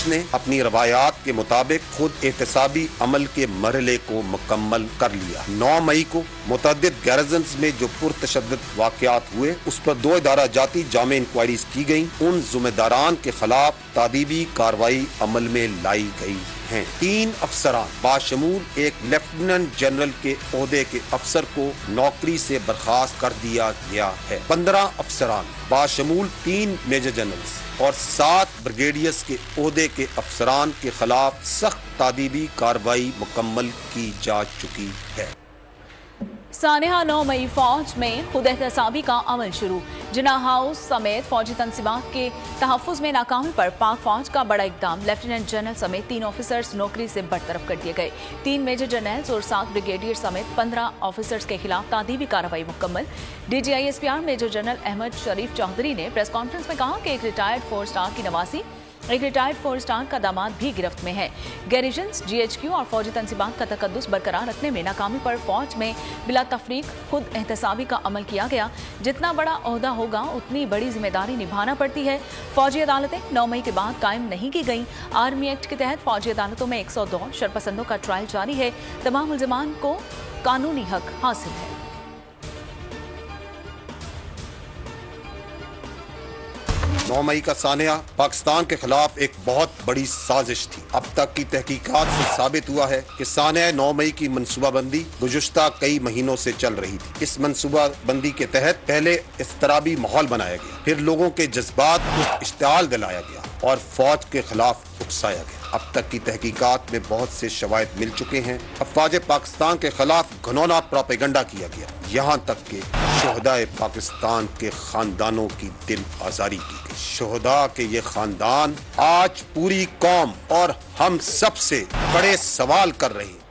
फौज ने अपनी रवायात के मुताबिक खुद एहतसाबी अमल के मरहले को मुकम्मल कर लिया। 9 मई को मुतअद्दिद गैरजन्स में जो पुरतशद्दुद वाक़यात हुए उस पर 2 इदारा जाती जामे इंक्वायरीज की गयी। उन जिम्मेदारान के खिलाफ तादीबी कार्रवाई अमल में लाई गई हैं। 3 अफसरान बाशमूल एक लेफ्टिनेंट जनरल के ओहदे के अफसर को नौकरी से बर्खास्त कर दिया गया है। 15 अफसरान बाशमूल 3 मेजर जनरल्स और 7 ब्रिगेडियर्स के ओहदे के अफसरान के खिलाफ सख्त तादीबी कार्रवाई मुकम्मल की जा चुकी है। सानिहा 9 मई फौज में खुद एहतसाबी का अमल शुरू। जिना हाउस समेत फौजी तंजीमात के तहफ़्फ़ुज़ में नाकामी पर पाक फौज का बड़ा इक़दाम। लेफ्टिनेंट जनरल समेत 3 ऑफिसर्स नौकरी से बरतरफ कर दिए गए। 3 मेजर जनरल्स और 7 ब्रिगेडियर समेत 15 ऑफिसर्स के खिलाफ तादीबी कार्रवाई मुकम्मल। DGISPR मेजर जनरल अहमद शरीफ चौधरी ने प्रेस कॉन्फ्रेंस में कहा कि एक रिटायर्ड 4 स्टार की नवासी एक रिटायर्ड 4 स्टार का दामाद भी गिरफ्त में है। गैरिजन्स, GHQ और फौजी तंजीबात का तकद्दुस बरकरार रखने में नाकामी पर फौज में बिला तफरीक खुद एहतसाबी का अमल किया गया। जितना बड़ा ओहदा होगा उतनी बड़ी जिम्मेदारी निभाना पड़ती है। फौजी अदालतें 9 मई के बाद कायम नहीं की गईं। आर्मी एक्ट के तहत फौजी अदालतों में 102 शरपसंदों का ट्रायल जारी है। तमाम मुल्ज़िमान को कानूनी हक हासिल है। 9 मई का सानिया पाकिस्तान के खिलाफ एक बहुत बड़ी साजिश थी। अब तक की तहकीकात से साबित हुआ है कि सानिया 9 मई की मनसूबाबंदी गुज़श्ता कई महीनों से चल रही थी। इस मनसूबाबंदी के तहत पहले इस्तराबी माहौल बनाया गया, फिर लोगों के जज्बात को इश्तिआल दिलाया गया और फौज के खिलाफ उकसाया गया। अब तक की तहकीकात में बहुत से शवाहिद मिल चुके हैं। अफवाज पाकिस्तान के खिलाफ घनौना प्रोपेगेंडा किया गया, यहाँ तक के शोहदाए पाकिस्तान के खानदानों की दिल आजारी की गई। शोहदा के ये खानदान आज पूरी कौम और हम सब से बड़े सवाल कर रहे हैं।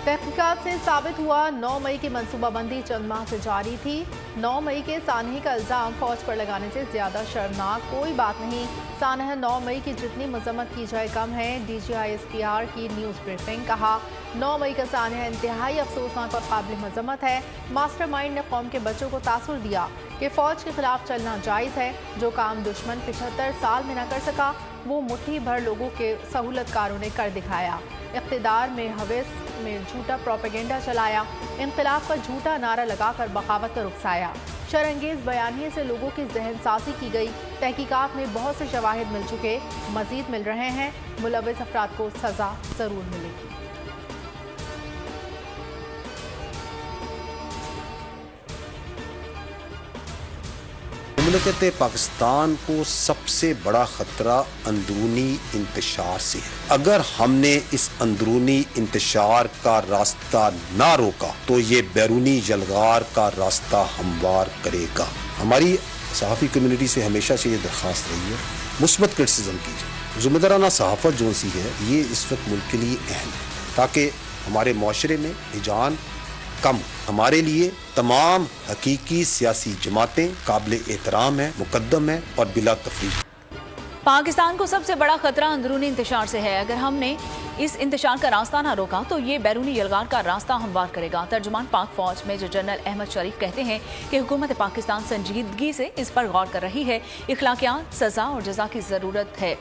तहकीकात से साबित हुआ 9 मई की मनसूबाबंदी चंद माह से जारी थी। 9 मई के सानहे का इल्ज़ाम फौज पर लगाने से ज्यादा शर्मनाक कोई बात नहीं। सानहा 9 मई की जितनी मजम्मत की जाए कम है। DGISPR की न्यूज़ ब्रीफिंग कहा 9 मई का सानहा इंतहाई अफसोसनाक और काबिल मजम्मत है। मास्टरमाइंड ने कौम के बच्चों को तासुर दिया कि फौज के खिलाफ चलना जायज़ है। जो काम दुश्मन 75 साल में न कर सका वो मुट्ठी भर लोगों के सहूलतकारों ने कर दिखाया। इक़्तिदार में हवस में झूठा प्रोपेगेंडा चलाया, इनक़िलाब का झूठा नारा लगाकर बगावत पर उकसाया। शरअंगेज़ बयानिए से लोगों की जहन साजी की गई। तहकीकात में बहुत से शवाहिद मिल चुके, मज़ीद मिल रहे हैं। मुलव्वस अफराद को सज़ा ज़रूर मिलेगी। मुमलकत पाकिस्तान को सबसे बड़ा खतरा अंदरूनी इंतशार से है। अगर हमने इस अंदरूनी इंतशार का रास्ता ना रोका तो ये बैरूनी जलगार का रास्ता हमवार करेगा। हमारी सहाफ़ी कम्युनिटी से हमेशा से ये दरख्वास्त रही है, मुस्बत क्रिटिसिज्म कीजिए। ज़िम्मेदाराना सहाफ़त जो सी है ये इस वक्त मुल्क के लिए अहम है ताकि हमारे माशरे में हिजान कम। हमारे लिए तमाम हकीकी सियासी जमातें काबिल एहतराम है, मुकद्दम है और बिला तफरीक। पाकिस्तान को सबसे बड़ा खतरा अंदरूनी इंतशार से है। अगर हमने इस इंतशार का रास्ता ना रोका तो ये बैरूनी यलगार का रास्ता हमवार करेगा। तर्जुमान पाक फौज मेजर जनरल अहमद शरीफ कहते हैं कि हुकूमत पाकिस्तान संजीदगी से इस पर गौर कर रही है। इखलाकियात, सजा और जजा की ज़रूरत है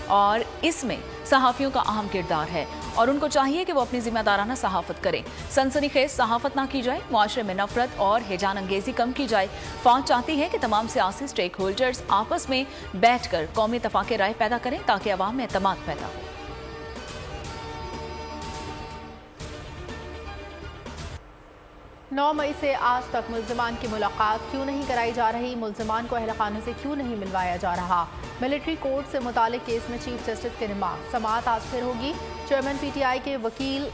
और इसमें सहाफ़ियों का अहम किरदार है और उनको चाहिए कि वो अपनी जिम्मेदाराना सहाफ़त करें। सनसनीखेज सहाफ़त ना की जाए, मुआशरे में नफरत और हिजान अंगेज़ी कम की जाए। फौज चाहती है कि तमाम सियासी स्टेक होल्डर्स आपस में बैठ कर कौमी इत्तफ़ाक़ राय पैदा करें ताकि अवाम में एतमाद पैदा हो। 9 मई से आज तक मुल्ज़िमान की मुलाकात क्यों नहीं कराई जा रही? मुल्ज़िमान को अहल खाने से क्यों नहीं मिलवाया जा रहा? मिलिट्री कोर्ट से मुतालिक केस में चीफ जस्टिस के रिमार्क। समाअत आज फिर होगी। चेयरमैन PTI के वकील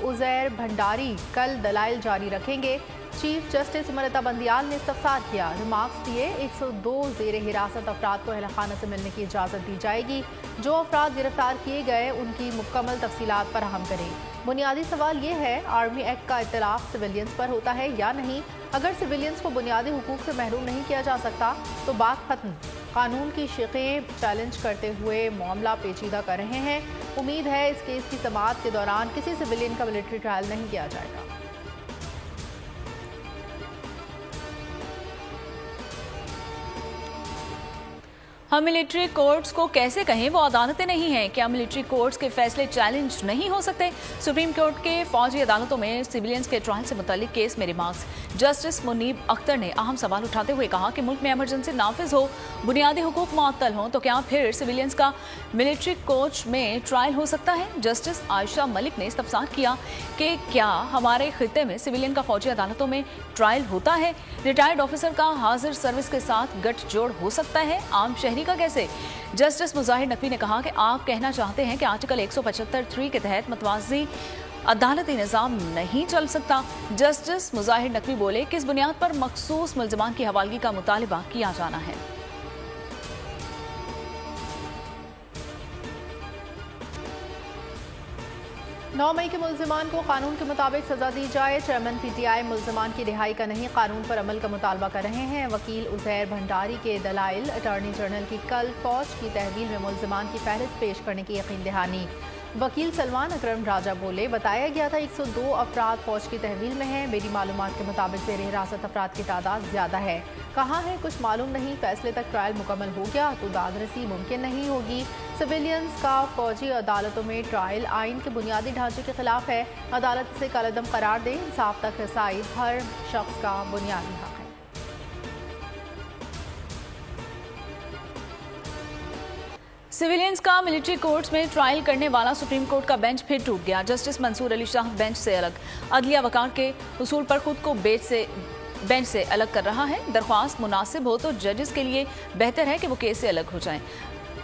उज़ैर भंडारी कल दलाइल जारी रखेंगे। चीफ जस्टिस उमरता बंदियाल ने इस्तफ़सार किया, रिमार्क्स दिए। 102 ज़ेर हिरासत अफराद को अहल खाना से मिलने की इजाज़त दी जाएगी। जो अफराद गिरफ्तार किए गए उनकी मुकम्मल तफसीलात फराहम करें। बुनियादी सवाल ये है, आर्मी एक्ट का इत्तलाफ़ सिविलियंस पर होता है या नहीं? अगर सिविलियंस को बुनियादी हुकूक से महरूम नहीं किया जा सकता तो बात खत्म। कानून की शिक़ें चैलेंज करते हुए मामला पेचीदा कर रहे हैं। उम्मीद है इस केस की समाअत के दौरान किसी सिविलियन का मिलिट्री ट्रायल नहीं किया जाएगा। हम मिलिट्री कोर्ट्स को कैसे कहें, वो अदालतें नहीं हैं। क्या मिलिट्री कोर्ट्स के फैसले चैलेंज नहीं हो सकते? सुप्रीम कोर्ट के फौजी अदालतों में सिविलियंस के ट्रायल से मुतालिक केस में रिमार्क्स। जस्टिस मुनीब अख्तर ने अहम सवाल उठाते हुए कहा कि मुल्क में इमरजेंसी नाफिज हो, बुनियादी हुकूक मुअत्तल हों, तो क्या फिर सिविलियंस का मिलिट्री कोर्ट में ट्रायल हो सकता है? जस्टिस आयशा मलिक ने इस्तफसार किया कि क्या हमारे खित्ते में सिविलियन का फौजी अदालतों में ट्रायल होता है? रिटायर्ड ऑफिसर का हाजिर सर्विस के साथ गठजोड़ हो सकता है, आम शहरी का कैसे? जस्टिस मुजाहिर नकवी ने कहा कि आप कहना चाहते हैं कि आर्टिकल 175(3) के तहत मतवाजी अदालती निज़ाम नहीं चल सकता। जस्टिस मुजाहिर नकवी बोले, किस बुनियाद पर मखसूस मुल्ज़िमान की हवालगी का मुतालिबा किया जाना है? 9 मई के मुल्ज़िमान को कानून के मुताबिक सजा दी जाए। चेयरमैन PTI मुल्ज़िमान की रिहाई का नहीं, कानून पर अमल का मुतालबा कर रहे हैं। वकील उज़ैर भंडारी के दलाइल। अटॉर्नी जनरल की कल फौज की तहवील में मुल्ज़िमान की फहरिस्त पेश करने की यकीन दहानी। वकील सलमान अकरम राजा बोले, बताया गया था 102 अफराद फौज की तहवील में हैं। मेरी मालूमात के मुताबिक ज़ेर हिरासत अफराद की तादाद ज़्यादा है। कहाँ है कुछ मालूम नहीं। फैसले तक ट्रायल मुकम्मल हो गया तो दादरसी मुमकिन नहीं होगी। सिविलियंस का फौजी अदालतों में ट्रायल आइन के बुनियादी ढांचे के खिलाफ है। अदालत इसे कलअदम करार दे। इंसाफ तक रसाई हर शख्स का बुनियादी हक है। सिविलियंस का मिलिट्री कोर्ट्स में ट्रायल करने वाला सुप्रीम कोर्ट का बेंच फिर टूट गया। जस्टिस मंसूर अली शाह बेंच से अलग। अदलिया वकार के उसूल पर खुद को बेंच से अलग कर रहा है। दरख्वास्त मुनासिब हो तो जजेस के लिए बेहतर है कि वो केस से अलग हो जाएं।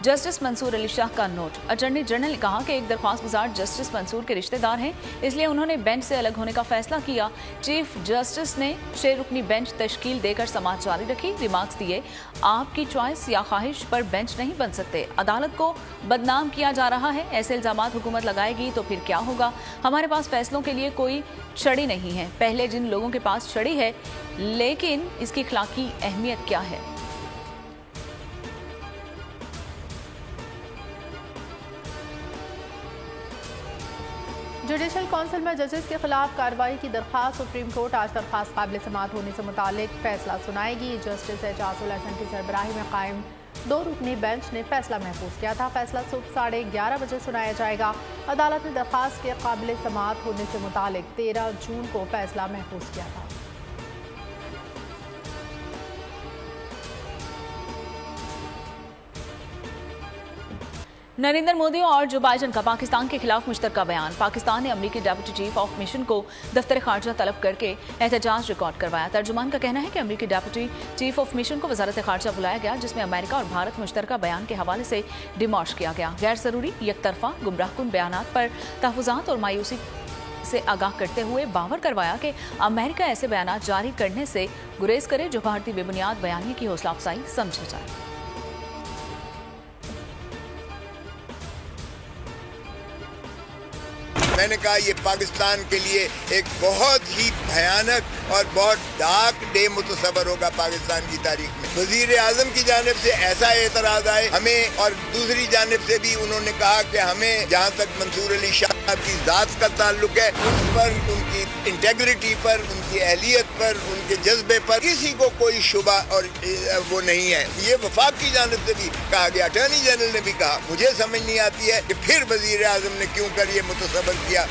जस्टिस मंसूर अली शाह का नोट। अटॉर्नी जनरल ने कहा कि एक दरख्वास्त गुजार जस्टिस मंसूर के रिश्तेदार हैं, इसलिए उन्होंने बेंच से अलग होने का फैसला किया। चीफ जस्टिस ने 6 रुकनी बेंच तश्कील देकर समाअत जारी रखी। रिमार्क्स दिए, आपकी चॉइस या ख्वाहिश पर बेंच नहीं बन सकते। अदालत को बदनाम किया जा रहा है। ऐसे इल्जामात हुकूमत लगाएगी तो फिर क्या होगा? हमारे पास फैसलों के लिए कोई छड़ी नहीं है। पहले जिन लोगों के पास छड़ी है, लेकिन इसकी अखलाकी अहमियत क्या है? जुडिशल काउंसिल में जजेस के खिलाफ कार्रवाई की दरख्वास्त। सुप्रीम कोर्ट आज दरख्वास्त काबिल समाअत होने से मुतालिक फैसला सुनाएगी। जस्टिस एजाजुल हसन की सरबराही में कायम 2 रुकनी बेंच ने फैसला महफूज किया था। फैसला सुबह 11:30 बजे सुनाया जाएगा। अदालत ने दरख्वास्त के काबिल समाअत होने से मुतालिक 13 जून को फैसला महफूज किया था। नरेंद्र मोदी और जो बाइडेन का पाकिस्तान के खिलाफ मुश्तरका बयान। पाकिस्तान ने अमेरिकी डेप्यूटी चीफ ऑफ मिशन को दफ्तर खारजा तलब करके एहतजाज रिकॉर्ड करवाया। तर्जुमान का कहना है कि अमेरिकी डेप्यूटी चीफ ऑफ मिशन को वजारत खारजा बुलाया गया, जिसमें अमेरिका और भारत मुश्तरका बयान के हवाले से डिमॉश किया गया। गैर जरूरी, यकतरफा, गुमराहकुन बयानात पर तहफ़्फ़ुज़ात और मायूसी से आगाह करते हुए बावर करवाया कि अमेरिका ऐसे बयानात जारी करने से गुरेज करे जो भारतीय बेबुनियाद बयानी की हौसला अफजाई समझे जाए। मैंने कहा ये पाकिस्तान के लिए एक बहुत ही भयानक और बहुत डार्क डे मुतसवर होगा पाकिस्तान की तारीख में। वजीर आजम की जानिब से ऐसा एतराज आए हमें, और दूसरी जानिब से भी उन्होंने कहा कि हमें जहाँ तक मंसूर अली शाह की ज़ात का ताल्लुक है, उस पर, उनकी इंटेग्रिटी पर, उनकी अहलियत पर, उनके जज्बे पर किसी को कोई शुबा और वो नहीं है। ये वफाक की जानिब से भी कहा गया। अटॉर्नी जनरल ने भी कहा। मुझे समझ नहीं आती है कि फिर वजीर आजम ने क्यों कर ये मुतसवर किया।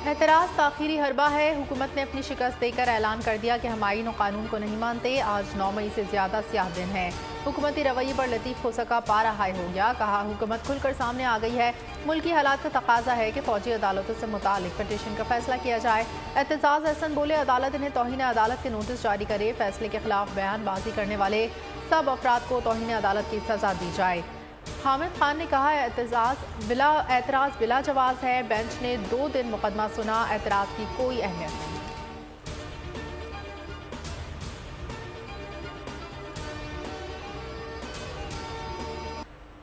एतराज़ ताख़ीरी हरबा है। हुकूमत ने अपनी शिकस्त देकर ऐलान कर दिया कि हम आईन और कानून को नहीं मानते। आज 9 मई से ज़्यादा स्याह दिन है। हुकूमती रवैये पर लतीफ़ खोसा का पारा हाई हो गया। कहा, हुकूमत खुलकर सामने आ गई है। मुल्की हालात का तकाजा है कि फ़ौजी अदालतों से मुतालिक पटिशन का फैसला किया जाए। एतजाज़ हसन बोले, अदालत इन्हें तौहीन अदालत के नोटिस जारी करे। फैसले के खिलाफ बयानबाजी करने वाले सब अफराद को तौहीन अदालत की सज़ा दी जाए। हामिद खान ने कहा, एतराज़ बिला जवाज़ है। बेंच ने 2 दिन मुकदमा सुना। एतराज़ की कोई अहमियत नहीं।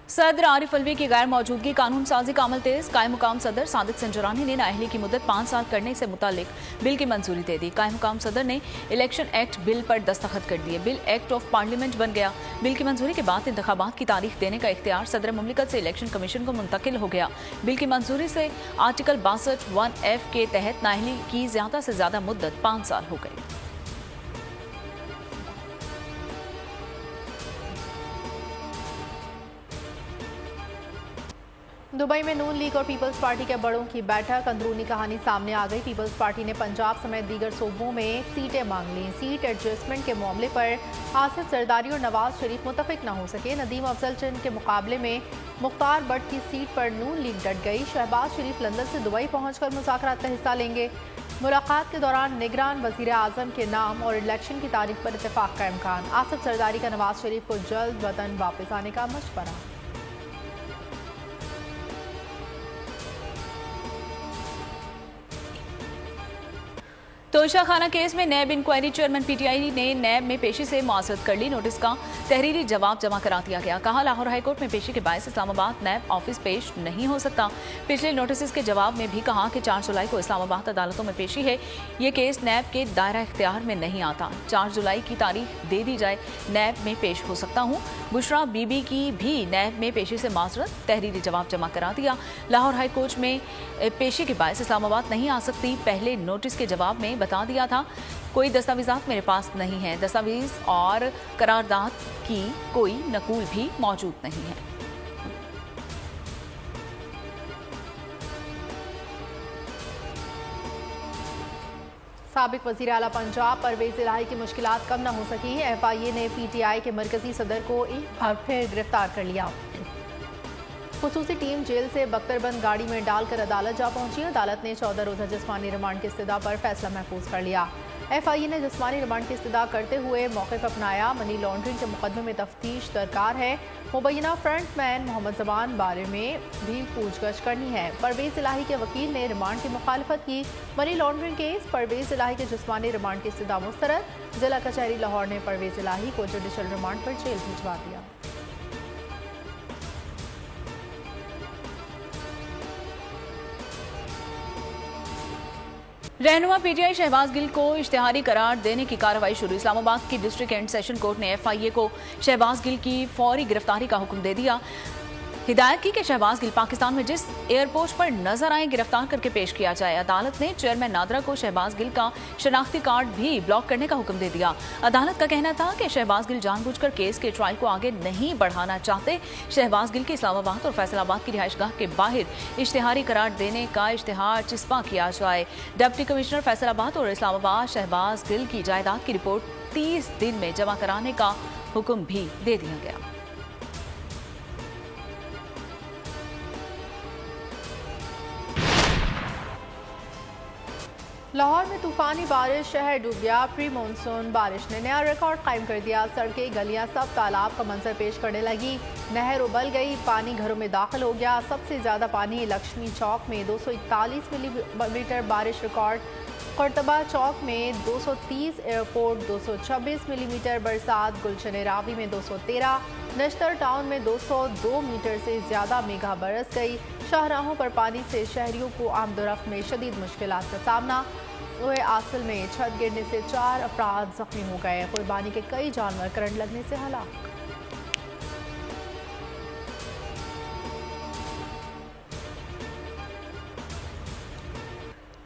सदर आरिफ अलवी की गैर मौजूदगी कानून साजी का अमल तेज। कायम मुकाम सदर सादिक संजरानी ने नाअहली की मुद्दत 5 साल करने से मुतालिक बिल की मंजूरी दे दी। कायम मुकाम सदर ने इलेक्शन एक्ट बिल पर दस्तखत कर दिए। बिल एक्ट ऑफ पार्लियामेंट बन गया। बिल की मंजूरी के बाद इंतखाबात की तारीख देने का इख्तियार सदर मुमलिकत से इलेक्शन कमीशन को मुंतकिल हो गया। बिल की मंजूरी से आर्टिकल 62(1)(f) के तहत नाअहली की ज्यादा से ज्यादा मुद्दत 5 साल हो गई। दुबई में नून लीग और पीपल्स पार्टी के बड़ों की बैठक, अंदरूनी कहानी सामने आ गई। पीपल्स पार्टी ने पंजाब समेत दीगर सूबों में सीटें मांग ली। सीट एडजस्टमेंट के मामले पर आसिफ जरदारी और नवाज शरीफ मुतफिक न हो सके। नदीम अफजल चंद के मुकाबले में मुख्तार भट्ट की सीट पर नून लीग डट गई। शहबाज शरीफ लंदन से दुबई पहुंचकर मुज़ाकरात में हिस्सा लेंगे। मुलाकात के दौरान निगरान वज़ीर आज़म के नाम और इलेक्शन की तारीख पर इत्तेफाक का इम्कान। आसिफ जरदारी का नवाज शरीफ को जल्द वतन वापस आने का मशवरा। तोशा खाना केस में नैब इंक्वायरी चेयरमैन पीटीआई ने नैब में पेशी से मुआसरत कर ली। नोटिस का तहरीरी जवाब जमा करा दिया गया। कहा, लाहौर हाईकोर्ट में पेशी के बायस इस्लामाबाद नैब ऑफिस पेश नहीं हो सकता। पिछले नोटिस के जवाब में भी कहा कि 4 जुलाई को इस्लामाबाद अदालतों में पेशी है। ये केस नैब के दायरा इख्तियार में नहीं आता। 4 जुलाई की तारीख दे दी जाए, नैब में पेश हो सकता हूँ। बुशरा बीबी की भी नैब में पेशी से मुआसरत, तहरीरी जवाब जमा करा दिया। लाहौर हाईकोर्ट में पेशी के बायस इस्लामाबाद नहीं आ सकती। पहले नोटिस के जवाब में बता दिया था, कोई दस्तावेजात मेरे पास नहीं है। दस्तावेज और करारदाद की कोई नकूल भी मौजूद नहीं है। साबिक वज़ीर आला पंजाब परवेज इलाही की मुश्किलात कम न हो सकी। FIA ने PTI के मरकजी सदर को एक बार फिर गिरफ्तार कर लिया। खुसूसी टीम जेल से बख्तरबंद गाड़ी में डालकर अदालत जा पहुंची। अदालत ने 14 रोज़ा जिस्मानी रिमांड की इस्तदा पर फैसला महफूज कर लिया। FIA ने जिस्मानी रिमांड की इस्तदा करते हुए मौक़िफ़ अपनाया। मनी लॉन्ड्रिंग के मुकदमे में तफ्तीश दरकार है। मुबैना फ्रंटमैन मोहम्मद जबान बारे में भी पूछगछ करनी है। परवेज इलाही के वकील ने रिमांड की मुखालफत की। मनी लॉन्ड्रिंग केस, परवेज इलाही के जिस्मानी रिमांड की इस्तदा मुस्तरद। जिला कचहरी लाहौर ने परवेज इलाही को जुडिशल रिमांड पर जेल भिजवा दिया। रहनुमा PTI शहबाज गिल को इश्तिहारी करार देने की कार्रवाई शुरू। इस्लामाबाद की डिस्ट्रिक्ट एंड सेशन कोर्ट ने FIA को शहबाज गिल की फौरी गिरफ्तारी का हुक्म दे दिया। हिदायत की कि शहबाज गिल पाकिस्तान में जिस एयरपोर्ट पर नजर आए गिरफ्तार करके पेश किया जाए। अदालत ने चेयरमैन नादरा को शहबाज गिल का शनाख्ती कार्ड भी ब्लॉक करने का हुक्म दे दिया। अदालत का कहना था कि शहबाज गिल जानबूझकर केस के ट्रायल को आगे नहीं बढ़ाना चाहते। शहबाज गिल की इस्लामाबाद और फैसलाबाद की रिहाइशगाह के बाहर इश्तिहारी करार देने का इश्तिहार चिस्पा किया जाए। डिप्टी कमिश्नर फैसलाबाद और इस्लामाबाद शहबाज गिल की जायदाद की रिपोर्ट 30 दिन में जमा कराने का हुक्म भी दे दिया गया। लाहौर में तूफानी बारिश, शहर डूब गया। प्री मानसून बारिश ने नया रिकॉर्ड कायम कर दिया। सड़कें, गलियां सब तालाब का मंजर पेश करने लगी। नहर उबल गई, पानी घरों में दाखिल हो गया। सबसे ज़्यादा पानी लक्ष्मी चौक में 241 मिलीमीटर बारिश रिकॉर्ड। कर्तबा चौक में 230, एयरपोर्ट 226 मिलीमीटर बरसात। गुलशन रावी में 213, नश्तर टाउन में 202 मीटर से ज़्यादा मेघा बरस गई। शाहराहों पर पानी से शहरियों को आमदोरफ्त में शदीद मुश्किलात का सामना। सोए आसल में छत गिरने से 4 अफराद जख्मी हो गए। कुर्बानी के कई जानवर करंट लगने से हलाक।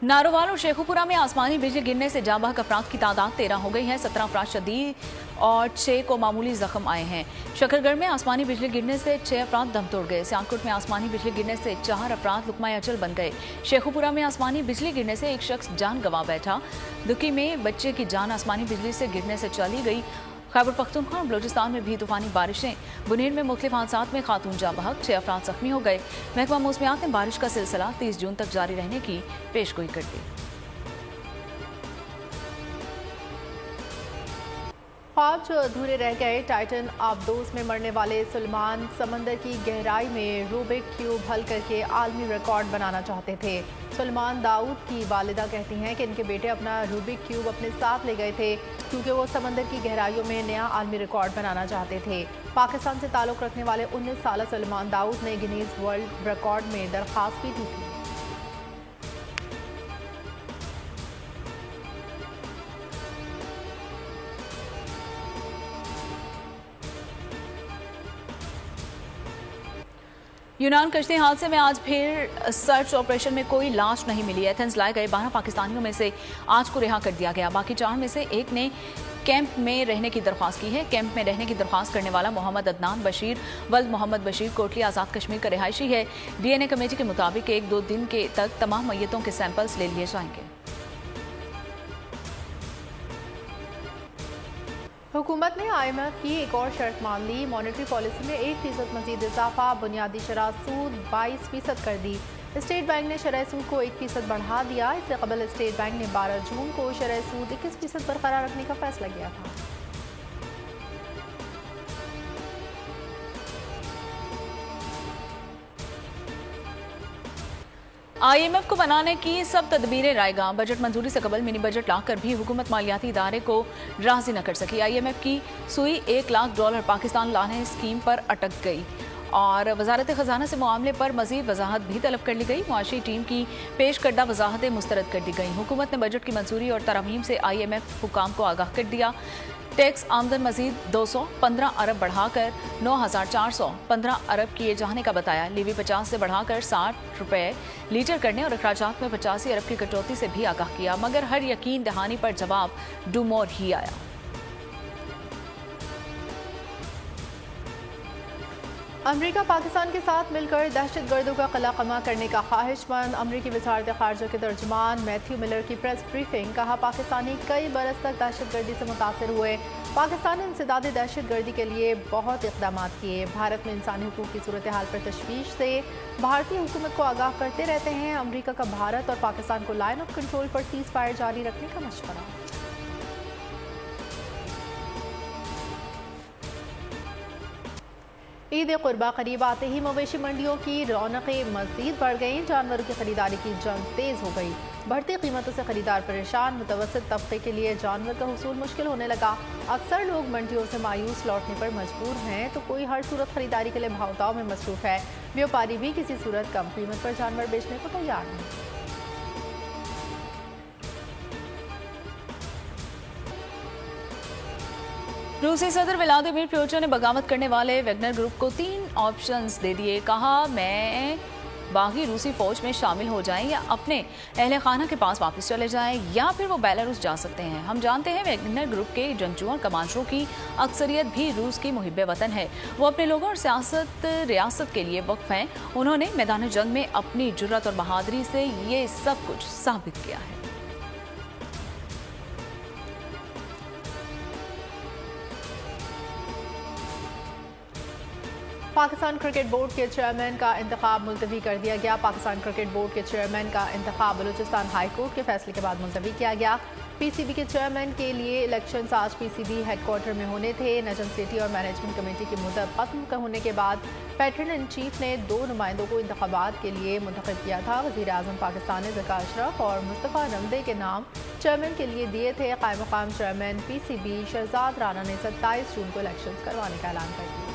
नारोवाल और शेखुपुरा में आसमानी बिजली गिरने से जाँ बहक अफराद की तादाद 13 हो गई है। 17 अफराद शदीद और 6 को मामूली जख्म आए हैं। शकरगढ़ में आसमानी बिजली गिरने से 6 अफराद दम तोड़ गए। सियालकोट में आसमानी बिजली गिरने से 4 अफराद लुकमा अजल बन गए। शेखुपुरा में आसमानी बिजली गिरने से एक शख्स जान गंवा बैठा। दुकी में बच्चे की जान आसमानी बिजली से गिरने से चली गई। खैबर पख्तूनख्वा और बलोचिस्तान में भी तूफानी बारिशें। बुनेर में मुख्तलिफ हादसात में खातून जाँ बहक, 6 अफराद जख्मी हो गए। महकमा मौसमियात ने बारिश का सिलसिला 30 जून तक जारी रहने की पेशगोई कर दी। ख्वाब जो अधूरे रह गए। टाइटन आबदोस में मरने वाले सलमान समंदर की गहराई में रूबिक क्यूब हल करके आलमी रिकॉर्ड बनाना चाहते थे। सलमान दाऊद की वालिदा कहती हैं कि इनके बेटे अपना रूबिक क्यूब अपने साथ ले गए थे क्योंकि वो समंदर की गहराइयों में नया आलमी रिकॉर्ड बनाना चाहते थे। पाकिस्तान से ताल्लुक़ रखने वाले 19 साल सलमान दाऊद ने गिनीज वर्ल्ड रिकॉर्ड में दरख्वास्त भी दी थी। यूनान कश्ती हादसे में आज फिर सर्च ऑपरेशन में कोई लाश नहीं मिली। एथेंस लाए गए 12 पाकिस्तानियों में से 8 को रिहा कर दिया गया। बाकी 4 में से एक ने कैंप में रहने की दरख्वास्त की है। कैंप में रहने की दरख्वास्त करने वाला मोहम्मद अदनान बशीर वल्द मोहम्मद बशीर कोटली आज़ाद कश्मीर का रिहायशी है। DNA कमेटी के मुताबिक 1-2 दिन के तक तमाम मैयतों के सैंपल्स ले लिए जाएंगे। हुकूमत ने IMF की एक और शर्त मान ली। मॉनेटरी पॉलिसी में 1% मजीद इजाफा, बुनियादी शरह सूद 22% कर दी। स्टेट बैंक ने शरह सूद को 1% बढ़ा दिया। इससे कबल स्टेट बैंक ने 12 जून को शरह सूद 21% बरकरार रखने का फैसला किया था। IMF को बनाने की सब तदबीरें रायगां। बजट मंजूरी से कबल मिनी बजट लाकर भी हुकूमत मालियाती इदारे को राजी न कर सकी। IMF की सुई $1 लाख पाकिस्तान लाने स्कीम पर अटक गई और वजारत खजाना से मामले पर मजीद वजाहत भी तलब कर ली गई। मुआशी टीम की पेश करदा वजाहतें मुस्तरद कर दी गई। हुकूमत ने बजट की मंजूरी और तरमीम से IMF हुकाम को आगाह कर दिया। टैक्स आमदन मजीद 215 अरब बढ़ाकर 9,415 अरब किए जाने का बताया। लीवी 50 से बढ़ाकर 60 रुपए लीटर करने और अखराजात में 85 अरब की कटौती से भी आगाह किया, मगर हर यकीन दहानी पर जवाब डू मोर ही आया। अमेरिका पाकिस्तान के साथ मिलकर दहशतगर्दों का कला कमा करने का ख्वाहिशमंद। अमेरिकी वज़ारत ख़ारजा के तर्जुमान मैथ्यू मिलर की प्रेस ब्रीफिंग। कहा, पाकिस्तानी कई बरस तक दहशतगर्दी से मुतासर हुए। पाकिस्तान ने इंसदाद दहशतगर्दी के लिए बहुत इक़दाम किए। भारत में इंसानी हुकूक की सूरत हाल पर तशवीश से भारतीय हुकूमत को आगाह करते रहते हैं। अमेरिका का भारत और पाकिस्तान को लाइन ऑफ कंट्रोल पर सीज़ फायर जारी रखने का मशवरा। ईद कुर्बा करीब आते ही मवेशी मंडियों की रौनकें मज़ीद बढ़ गईं। जानवरों की खरीदारी की जंग तेज़ हो गई। बढ़ती कीमतों से खरीदार परेशान। मुतवस्सित तबके के लिए जानवर का हुसूल मुश्किल होने लगा। अक्सर लोग मंडियों से मायूस लौटने पर मजबूर हैं, तो कोई हर सूरत खरीदारी के लिए भावताओं में मसरूफ़ है। व्यापारी भी किसी सूरत कम कीमत पर जानवर बेचने को तैयार नहीं। रूसी सदर व्लादिमीर पुतिन ने बगावत करने वाले वैगनर ग्रुप को 3 ऑप्शंस दे दिए। कहा, मैं बागी रूसी फौज में शामिल हो जाएं या अपने अहले खाना के पास वापस चले जाएं या फिर वो बेलारूस जा सकते हैं। हम जानते हैं वैगनर ग्रुप के जंगजुओं और कमांडरों की अक्सरियत भी रूस की मुहिब्बे वतन है। वो अपने लोगों और रियासत के लिए वक्फ हैं। उन्होंने मैदान जंग में अपनी जुर्रत और बहादुरी से ये सब कुछ साबित किया है। पाकिस्तान क्रिकेट बोर्ड के चेयरमैन का इंतखाब मुलतवी कर दिया गया। पाकिस्तान क्रिकेट बोर्ड के चेयरमैन का इंतखाब बलूचिस्तान हाई कोर्ट के फैसले के बाद मुलतवी किया गया। PCB के चेयरमैन के लिए इलेक्शंस आज PCB हेडक्वार्टर में होने थे। नजम सिटी और मैनेजमेंट कमेटी की मुद्दत खत्म होने के बाद पैटर्न इन चीफ ने 2 नुमाइंदों को इंतखाबात के लिए मुंतखब किया था। वज़ीर आज़म पाकिस्तान ने ज़का अशरफ और मुस्तफ़ा नमदे के नाम चेयरमैन के लिए दिए थे। कायम मकाम चेयरमैन PCB शहजाद राना ने 27 जून को इलेक्शंस करवाने का ऐलान कर दिया।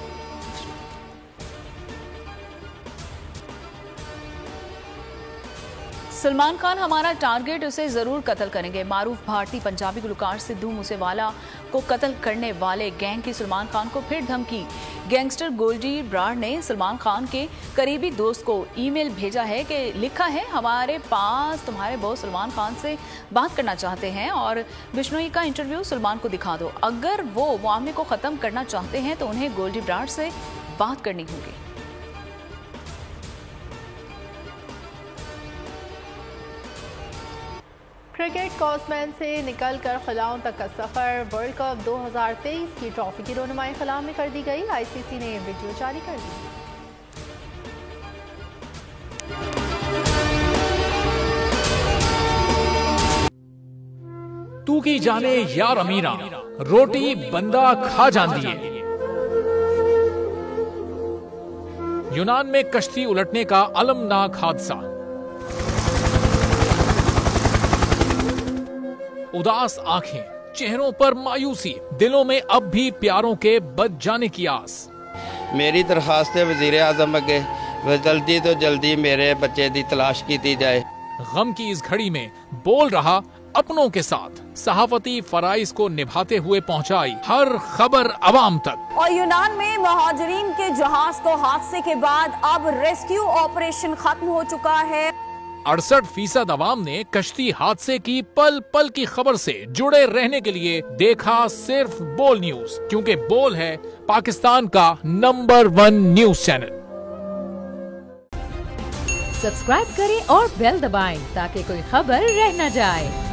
सलमान खान हमारा टारगेट, उसे जरूर कत्ल करेंगे। मारूफ भारतीय पंजाबी गुलकार सिद्धू मूसेवाला को कत्ल करने वाले गैंग की सलमान खान को फिर धमकी। गैंगस्टर गोल्डी ब्राड़ ने सलमान खान के करीबी दोस्त को ईमेल भेजा है कि लिखा है, हमारे पास तुम्हारे बॉस सलमान खान से बात करना चाहते हैं और बिश्नोई का इंटरव्यू सलमान को दिखा दो। अगर वो मामले को ख़त्म करना चाहते हैं तो उन्हें गोल्डी ब्राड़ से बात करनी होगी। क्रिकेट कॉस्मैन से निकलकर खिलाओं तक का सफर। वर्ल्ड कप 2023 की ट्रॉफी की रोनुमाई खिला में कर दी गई। ICC ने वीडियो जारी कर दी। तू की जाने यार अमीरा, रोटी बंदा खा जाती है। यूनान में कश्ती उलटने का अलमनाक हादसा। उदास आंखें, चेहरों पर मायूसी, दिलों में अब भी प्यारों के बच जाने की आस। मेरी दरखास्त है वजीर आजम अगे, जल्दी तो जल्दी मेरे बच्चे की तलाश की जाए। गम की इस घड़ी में बोल रहा अपनों के साथ, सहाफती फराइज को निभाते हुए पहुंचाई हर खबर अवाम तक। और यूनान में महाजरीन के जहाज को हादसे के बाद अब रेस्क्यू ऑपरेशन खत्म हो चुका है। 68% अवाम ने कश्ती हादसे की पल पल की खबर से जुड़े रहने के लिए देखा सिर्फ बोल न्यूज, क्योंकि बोल है पाकिस्तान का नंबर 1 न्यूज चैनल। सब्सक्राइब करें और बेल दबाएं ताकि कोई खबर रह न जाए।